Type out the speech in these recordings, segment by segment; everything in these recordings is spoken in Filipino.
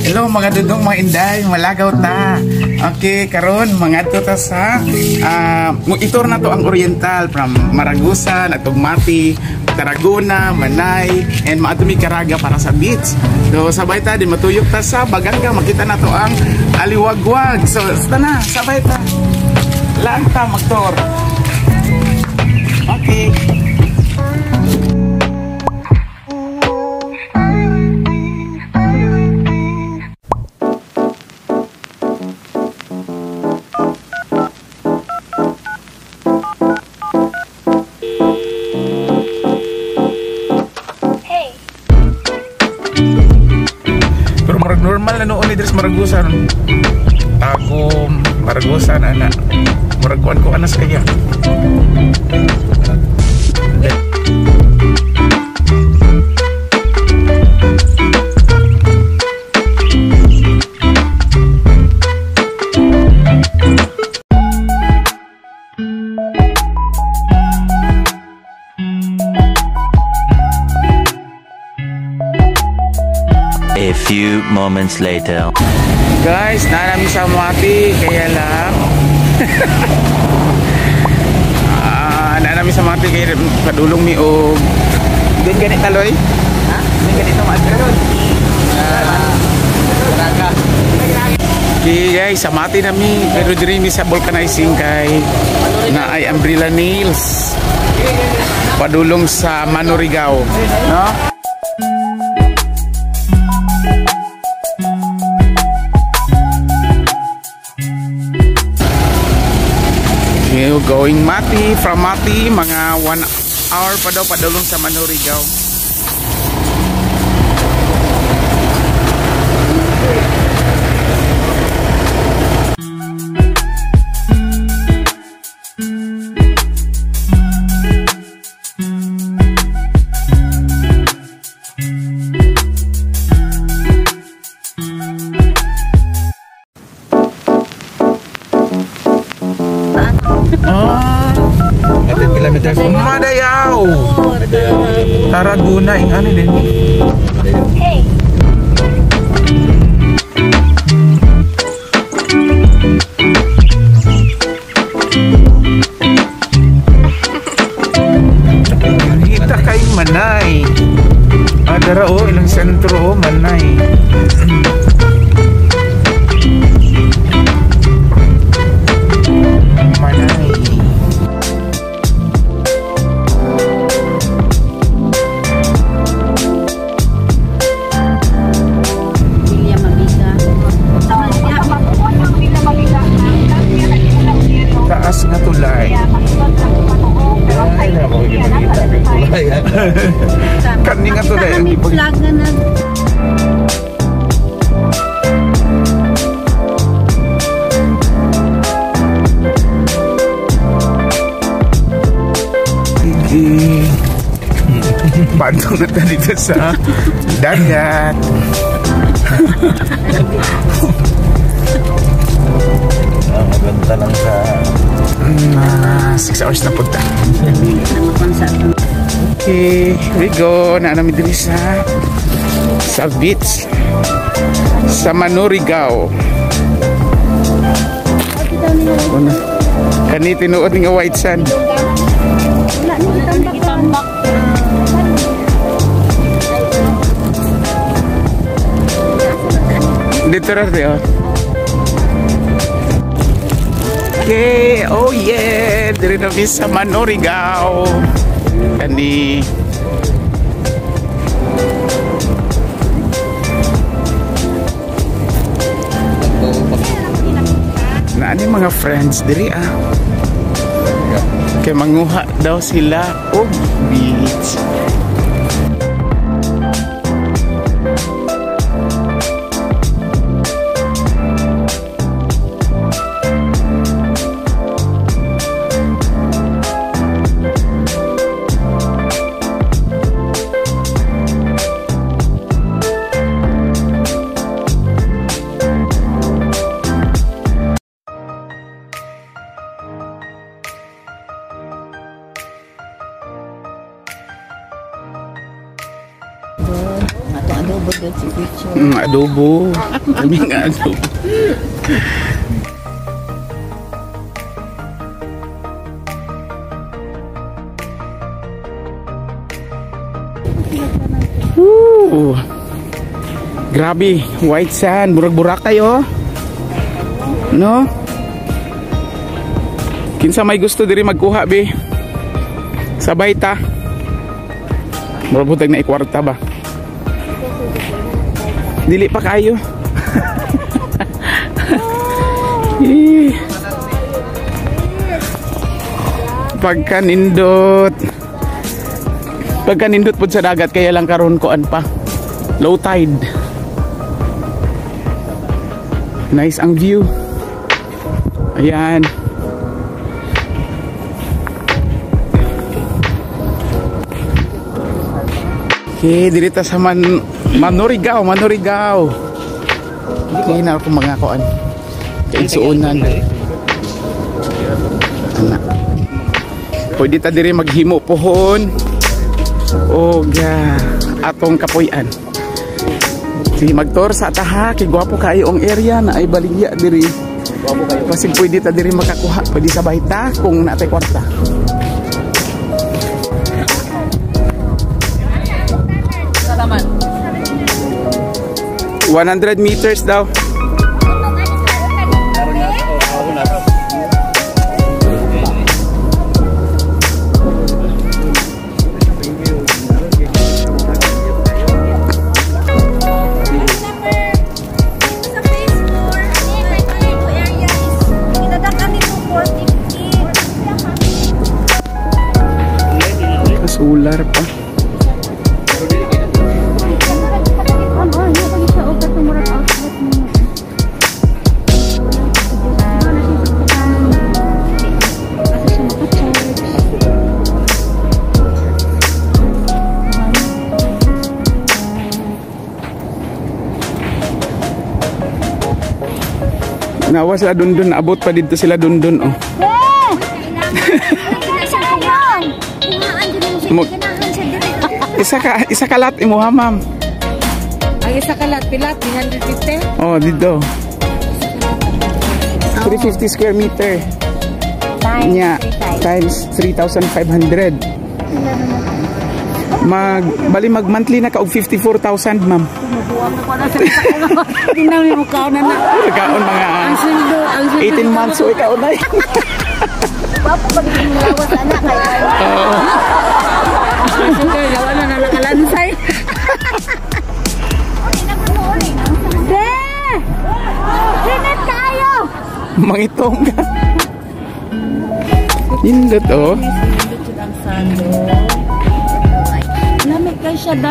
Hello mga dudong, mga inday, malagaw ta. Okay, karon mga ta sa itur na to ang Oriental from Maragusan, Atugmati, Tarragona, Manay, and maatumi Caraga para sa beach. So sabay ta din matuyok ta sa Baganga, makita na to ang Aliwagwag. So na, sabay ta. Lang ta magtor. Okay. Normal na noon ni Dres Maragusan. Ako Maragusan anak. Maraguan ko anas kaya. A few moments later. Guys, namin sa Mati, kaya lang namin sa Mati, kaya padulong mi o din ganit taloy. Ha? Din ganito maagkaroon. Okay guys, sa Mati nami, pero diri mi sa vulcanizing kay na ay umbrella nails. Padulong sa Manurigao, no? Going Mati, from Mati, mga 1 hour pa daw padulong sa Manurigao. Madayaw. Tarragona ing ano din. Hey. Kita kay Manay. Adara o ilang sentro o Manay. Manay. Taas nga tulay. Ay, nako, kita ng tulay. Kani nga tulay ang ipag. Bantong na tayo dito sa dagat. Maganda lang sa 6 hours na punta. Okay, we go. Naanami diri sa beach sa Manurigao. Kani tinuod nga white sand. Dito rin, oh. Okay, oh yeah, diri na mi sa Manorigaw. Kani na ani mga friends diri kay manguha daw sila og beach. Adobo doon si picture. Adobo. Kami nga adobo. Woo! Grabe, white sand, burak-burakay oh. No? Kinsa may gusto diri magkuha be? Sabay ta. Murag butag na ikwarta ba? Dili pa kayo. Pagkanindot pud sa dagat kaya lang karon koan pa. Low tide. Nice ang view. Ayan. Okay, dirita sa Manorigaw. Hindi kayo na ako mga koan. Kaigsuunan. Anak. Pwede ta diri maghimo pohon. O atong kapuy-an. Sige, magtor sa taha. Kay gwapo kayo ang area na ay baligya diri. Kasi pwede ta diri makakuha. Pwede sabay ta kung natay kwarta. 100 meters daw. Solar pa. Nawa sila dundun, abot pa dito sila dundun oh. Isa kalat imo ha ma'am. Ang isa kalat pilat 350. Oh, dito. 350 square meter. Nya times 3,500. Bali mag monthly na ka og 54,000 ma'am. Dinami mo kaon na. Kaon mga 18 months so ikaw na. Papo pag lawas anak kay. Oo. Sugay gawa na nakalansay. Be! Hinat tayo. Mangitong ka. Hindot oh. Lamig kay siya da.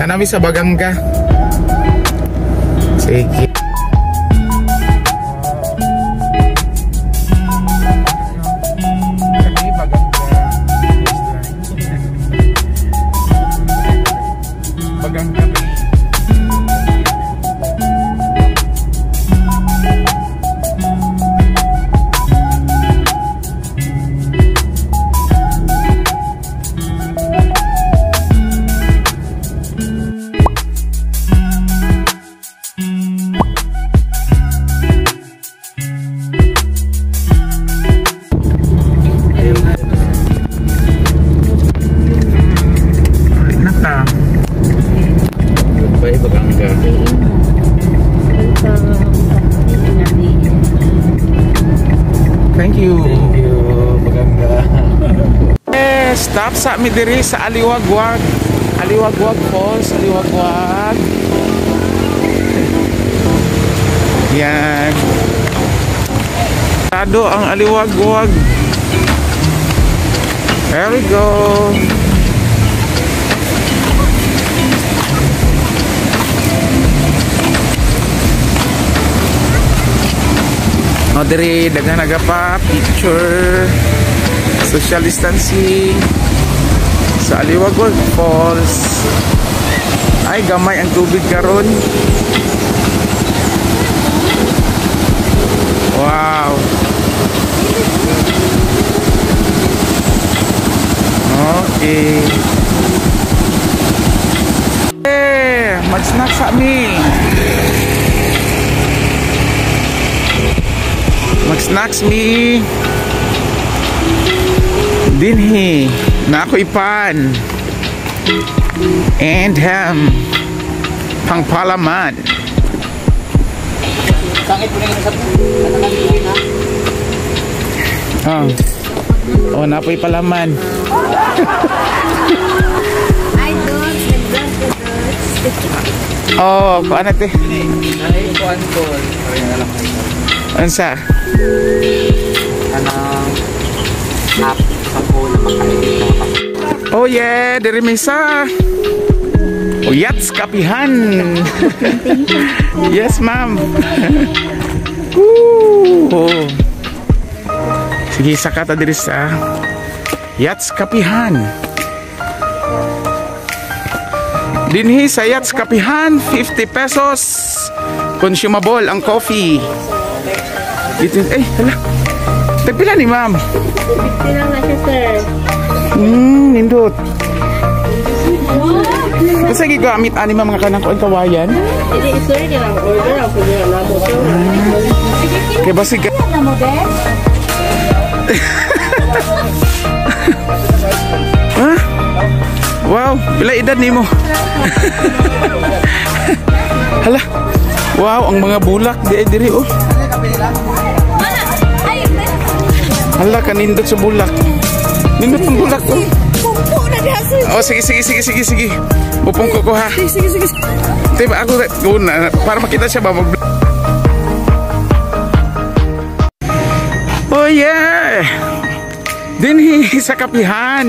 Tanami sa Bagangga. Sige. Stop sa mi diri sa Aliwagwag. Aliwagwag Falls, Aliwagwag. Yan. Tado ang Aliwagwag. There we go. O diri daghang nagapa picture. Social distancing sa Aliwagwag Falls. Ay gamay ang tubig karon. Wow. Okay. Mag-snack sa amin. Mag-snacks me. Dinhi na ako ipan and ham pang palaman. Oh, napoy palaman. I don't. Oh, kuan ate. Ansa? App sa phone na makain. Oh yeah, diri misa. Uyats kapihan. Yes, ma'am. Oh. Sige, sakata diri sa Yats Kapihan. Dinhi sa Yats Kapihan, 50 pesos. Consumable ang coffee. Ito, hala. Tagpila ni ma'am. 50 lang na siya, sir. Nindot. Kasi gigamit ani mga kanang ko ang kawayan. Hindi, sir, nilang order ako niya na mo, sir. Kaya ba sige? Ha? Wow, pila edad nimo? Hala. Wow, ang mga bulak di diri oh. Hala, kanindot sa bulak. Nindot ang bulak oh. Oh, sige. Pupong ko ha. Sige. Tiba ako para makita siya ba mag. Oh yeah. Dinhi sa kapihan.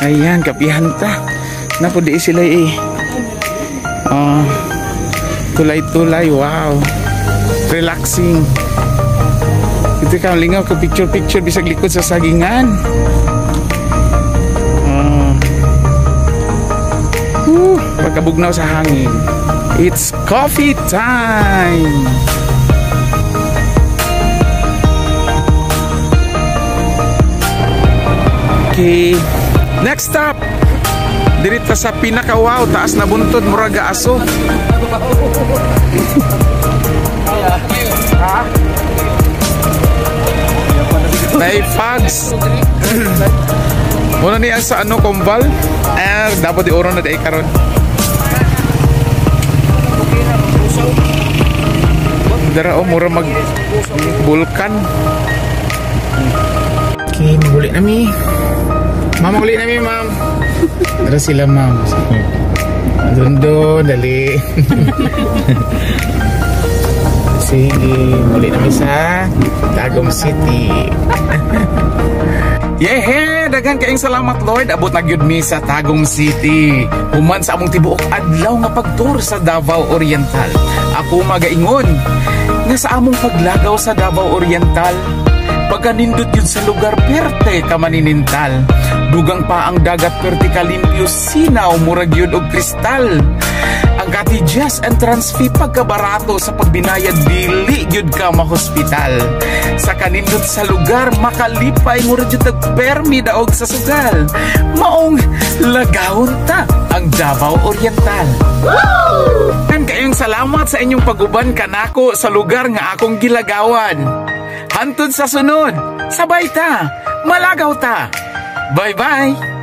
Ayan, kapihan ta. Napo di sila eh. Oh. Tulay-tulay, wow. Relaxing. Ito ka lingaw ka picture bisag likod sa sagingan. Pagkabugnaw sa hangin. It's coffee time. Okay. Next stop. Dirita sa pinaka-wow, taas na buntod, muraga aso. May fags. Muna niya sa ano, kumbal. Dapat di oron na di karon. Dara o, mura mag bulkan. Okay, maguli nami. Ma'am, maguli nami, ma'am. Dara sila, ma'am. Doon, dali. Sige, muli nami sa Tagum City. Yehe! Daghang kaayong salamat, Lord. Abot na gyud mi sa Tagum City. Human sa among tibuok adlaw nga pagtour sa Davao Oriental. Ako magaingon nga sa among paglagaw sa Davao Oriental, pagkanindot yun sa lugar perte ka maninintal. Dugang pa ang dagat perte ka limpyo, sinaw murag yun og kristal. Ang cottages entrance fee pagkabarato sa pagbinayad, dili yun ka mahospital. Sa kanindot sa lugar makalipay murag yun tagpermi daog sa sugal. Maong lagawon ta ang Davao Oriental. Kan kayong salamat sa inyong paguban kanako sa lugar nga akong gilagawan. Hantod sa sunod, sabay ta, malagaw ta. Bye-bye!